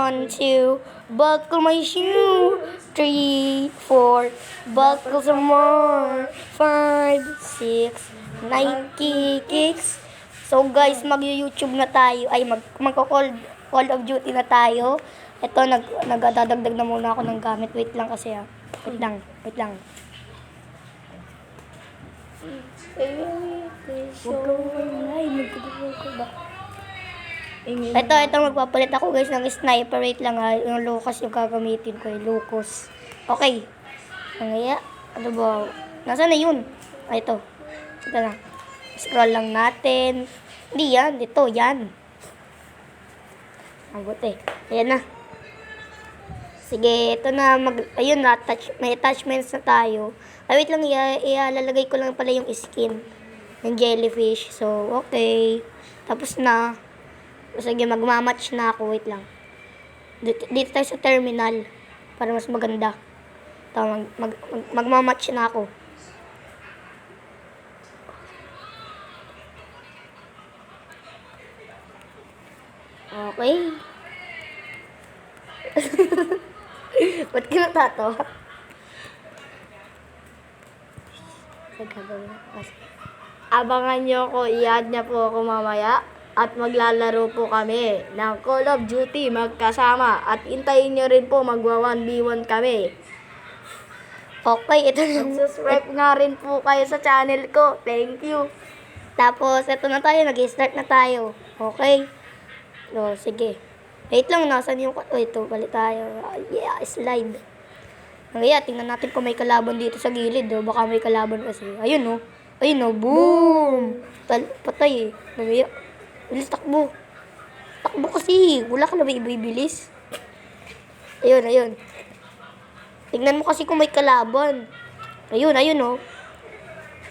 1, 2, buckle my shoe. 3, 4, buckle some more. 5, 6, Nike kicks. So guys, mag-YouTube na tayo. Ay, Call of Duty na tayo. Ito, nagdadagdag na muna ako ng gamit. Wait lang kasi ha. Wait lang. Ito, magpapalit ako guys ng sniper. Wait lang ha. Yung Lucas yung gagamitin ko. Yung Lucas. Okay. Ano ba? Nasaan na yun? Ito. Ito na. Scroll lang natin. Hindi yan. Ito, yan. Ang buti. Ayan na. Sige, ito na. Ayun na. May attachments na tayo. Ay, wait lang. Ilalagay ko lang pala yung skin ng jellyfish. So, okay. Tapos na. Sige, magmamatch na ako. Wait lang. Dito tayo sa terminal. Para mas maganda. Ito, magmamatch na ako. Okay. Ba't ka natatawa? Abangan nyo ko, i-add niya po ako mamaya. At maglalaro po kami ng Call of Duty magkasama. At hintayin nyo rin po magwa 1v1 kami. Okay, ito na. Subscribe nga rin po kayo sa channel ko. Thank you. Tapos, ito na tayo. Nag-start na tayo. Okay. So, sige. Wait lang, nasan yung... ito, balik tayo. Yeah, slide. Ngayon, tingnan natin kung may kalaban dito sa gilid. Baka may kalaban kasi. Ayun, boom! Patay eh. Ngayon. Bilis, takbo. Takbo kasi. Wala ka na ba ibibilis? Ayun. Tingnan mo kasi kung may kalaban. Ayun.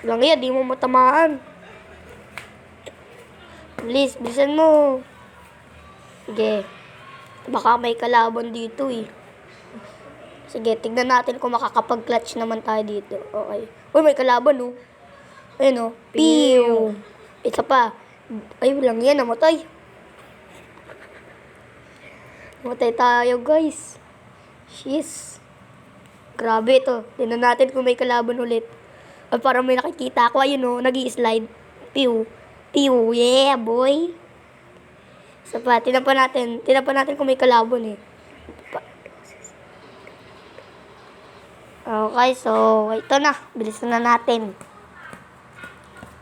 Ngayon, di mo matamaan. Bilisan mo. Sige. Baka may kalaban dito eh. Sige, tignan natin kung makakapag-clutch naman tayo dito. Okay. Uy, may kalaban Ayun Pew! Isa pa. Ay, walang yan. Namatay. Namatay tayo, guys. Jeez. Grabe ito. Tignan natin kung may kalaban ulit. Ay, parang may nakikita ako. Ayun nag-i-slide. Pew! Yeah, boy! Isa pa, tinan pa natin kung may kalaban eh. Okay, so, ito na. Bilisan na natin.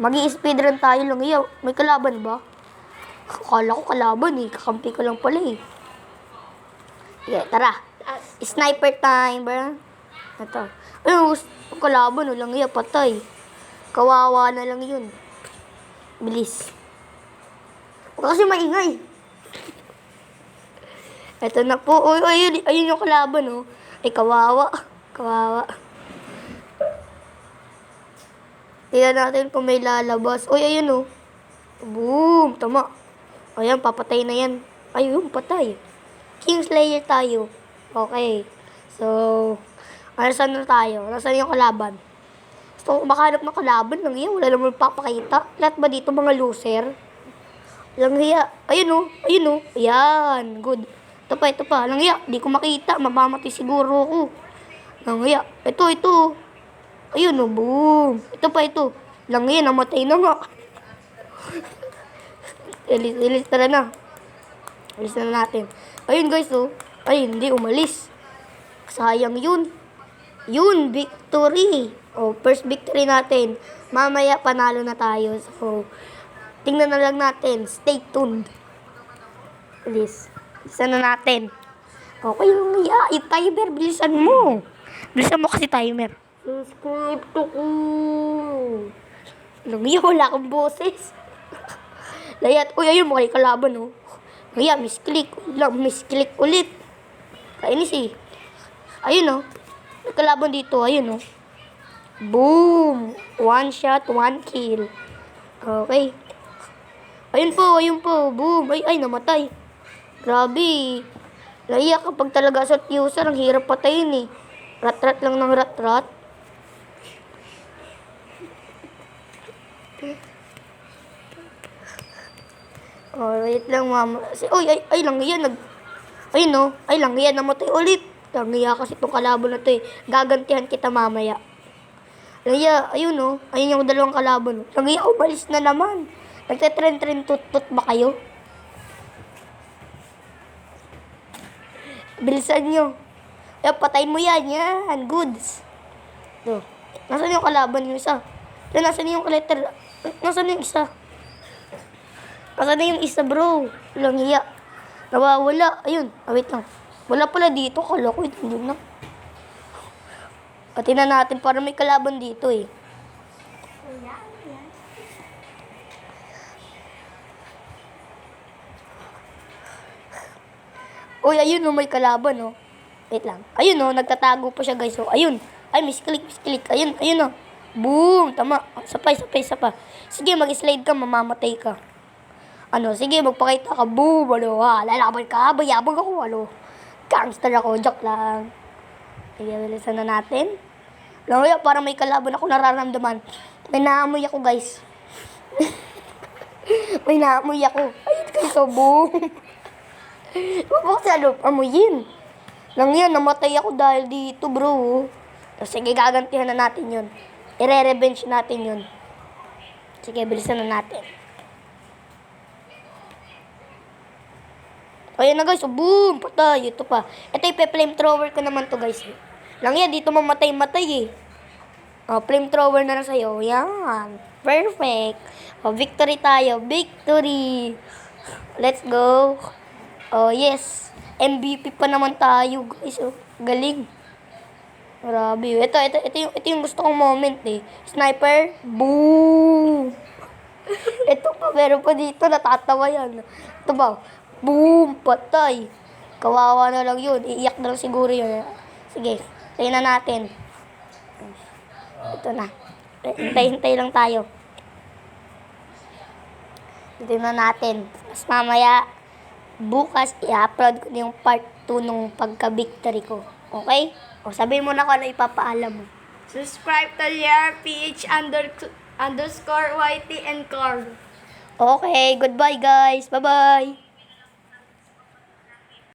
Mag-i-speedrun tayo lang. May kalaban ba? Akala ko kalaban eh. Kakampi ko lang pala eh. Okay, tara. Sniper time, bro. Ito. Ayun, kalaban lang patay. Kawawa na lang yun. Bilis. Huwag kasi maingay. Ito na po. Ayun yung kalaban Ay, kawawa. Tingnan natin kung may lalabas. Ayun Boom! Tama. Ayan, papatay na yan. Ayun, patay. Kingslayer tayo. Okay. So, saan na tayo? Nasaan yung kalaban? So, makahanap ng kalaban lang yan. Wala naman papakita. Lahat ba dito mga loser? Lang hiya. Ayun Ayan. Good. Ito pa. Lang hiya. Di ko makita. Mamamatay siguro ako. Lang hiya. Ito. Ayun boom. Ito. Lang hiya. Namatay na nga. Ilis na natin. Ayun guys Ay, hindi umalis. Sayang yun. Victory. First victory natin. Mamaya panalo na tayo. So, tingnan na lang natin. Stay tuned. Please. Bilisan na natin. Okay, yung timer. Bilisan mo kasi timer. Subscribe to ko. Wala akong boses. Layat. Ayun, may kalaban misclick ulit. Kainis eh. Ayun may kalaban dito. Ayun Boom! 1 shot, 1 kill. Okay. Ayun po. Boom! Ay, namatay. Grabe. Naiyak kapag talaga sa user, ang hirap patayin eh. Rat-rat lang ng rat-rat. Wait lang, mama. Ay lang yan. Ayun no. Ay, langya, namatay ulit. Langya kasi itong kalaban na to eh. Gagantihan kita mamaya. Langya, ayun no. Ayun yung dalawang kalaban. Langya, umalis na naman. Nagtetren-tren tut-tut ba kayo? Bilisan nyo. Ay, patayin mo yan. Yan. Goods. Ito. Nasaan yung kalaban yung isa? Ito, nasaan yung letter? Nasaan yung isa? Nasaan na yung isa, bro? Walang hiya. Nawawala. Ayun. Ah, wait lang. Wala pala dito. Kala ko, hindi na. At tingnan natin para may kalaban dito eh. Uy, ayun no, may kalaban no. Wait lang. Ayun no, nagtatago pa siya guys. So, ayun. Ay, misklik. Ayun, ayun no. Boom! Tama. Sapay. Sige, mag-slide ka, mamamatay ka. Ano, sige, magpakita ka. Boom! Ano, ha? Lalaban ka. Bayabang ako, ano. Gangster ako. Joke lang. Sige, bilisan na natin. Alam mo yan, parang may kalaban ako nararamdaman. May naamoy ako, guys. May naamoy ako. Ayun, guys, so boom! Huwag sa loob, amoyin. Lang yan, namatay ako dahil dito, bro. Sige, gagantihan na natin yun. Ire-revenge natin yun. Sige, bilisan na natin. Ayan na guys, boom! Patay, ito pa. Ito yung flamethrower ko naman to guys. Lang yan, dito mamatay-matay eh. Flamethrower na lang sa'yo. Yan. Perfect. Victory tayo. Victory! Let's go. Oh, yes. MVP pa naman tayo, guys. Oh, galing. Grabe. Ito yung gusto kong moment, eh. Sniper. Boom! Ito pa, meron pa dito. Natatawa yan. Ito ba? Boom! Patay. Kawawa na lang yun. Iiyak na lang siguro yun. Sige. Tingnan natin. Ito na. Hintay lang tayo. Tingnan natin. Mas mamaya, bukas, i-upload ko na yung part 2 nung pagka-victory ko. Okay? O, sabihin mo na kung ano ipapaalam mo. Subscribe to your PH_YT and Carl. Okay, goodbye guys. Bye-bye.